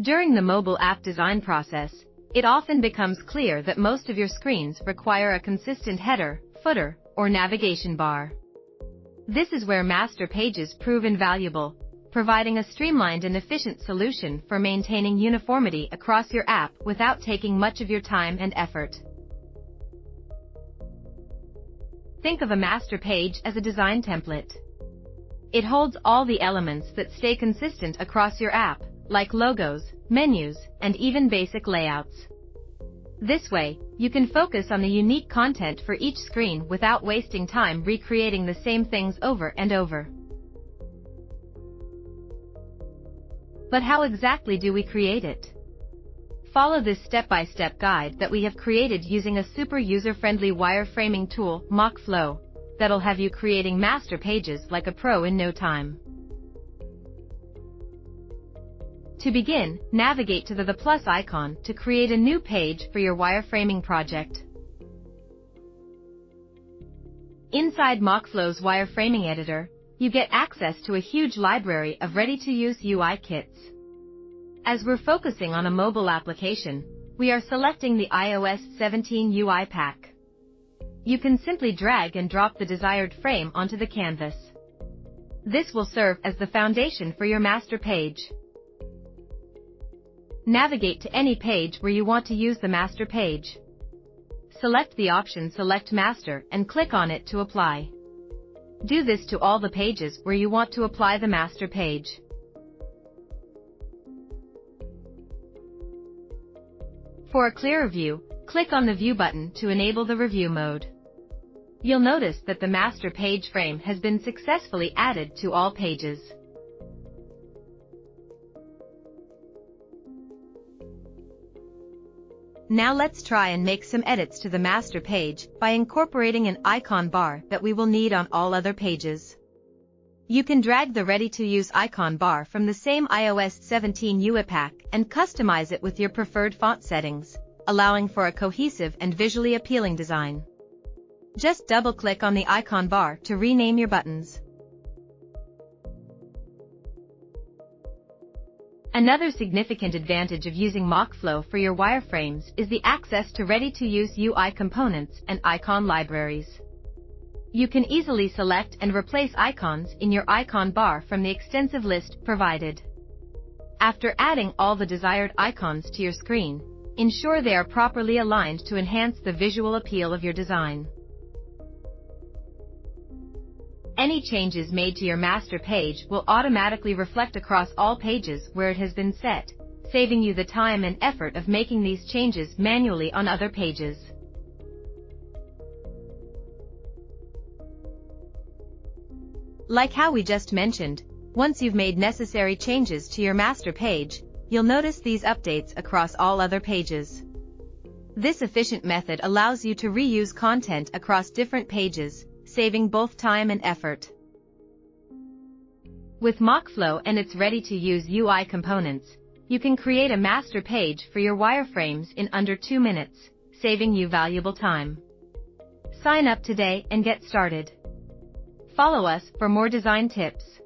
During the mobile app design process, it often becomes clear that most of your screens require a consistent header, footer, or navigation bar. This is where master pages prove invaluable, providing a streamlined and efficient solution for maintaining uniformity across your app without taking much of your time and effort. Think of a master page as a design template. It holds all the elements that stay consistent across your app, like logos, menus, and even basic layouts. This way, you can focus on the unique content for each screen without wasting time recreating the same things over and over. But how exactly do we create it? Follow this step-by-step guide that we have created using a super user-friendly wireframing tool, MockFlow, that'll have you creating master pages like a pro in no time. To begin, navigate to the plus icon to create a new page for your wireframing project. Inside MockFlow's wireframing editor, you get access to a huge library of ready-to-use UI kits. As we're focusing on a mobile application, we are selecting the iOS 17 UI pack. You can simply drag and drop the desired frame onto the canvas. This will serve as the foundation for your master page. Navigate to any page where you want to use the master page. Select the option Select Master and click on it to apply. Do this to all the pages where you want to apply the master page. For a clearer view, click on the View button to enable the review mode. You'll notice that the master page frame has been successfully added to all pages. Now let's try and make some edits to the master page by incorporating an icon bar that we will need on all other pages. You can drag the ready-to-use icon bar from the same iOS 17 UI pack and customize it with your preferred font settings, allowing for a cohesive and visually appealing design. Just double-click on the icon bar to rename your buttons. Another significant advantage of using MockFlow for your wireframes is the access to ready-to-use UI components and icon libraries. You can easily select and replace icons in your icon bar from the extensive list provided. After adding all the desired icons to your screen, ensure they are properly aligned to enhance the visual appeal of your design. Any changes made to your master page will automatically reflect across all pages where it has been set, saving you the time and effort of making these changes manually on other pages. Like how we just mentioned, once you've made necessary changes to your master page, you'll notice these updates across all other pages. This efficient method allows you to reuse content across different pages, saving both time and effort. With MockFlow and its ready-to-use UI components, you can create a master page for your wireframes in under 2 minutes, saving you valuable time. Sign up today and get started. Follow us for more design tips.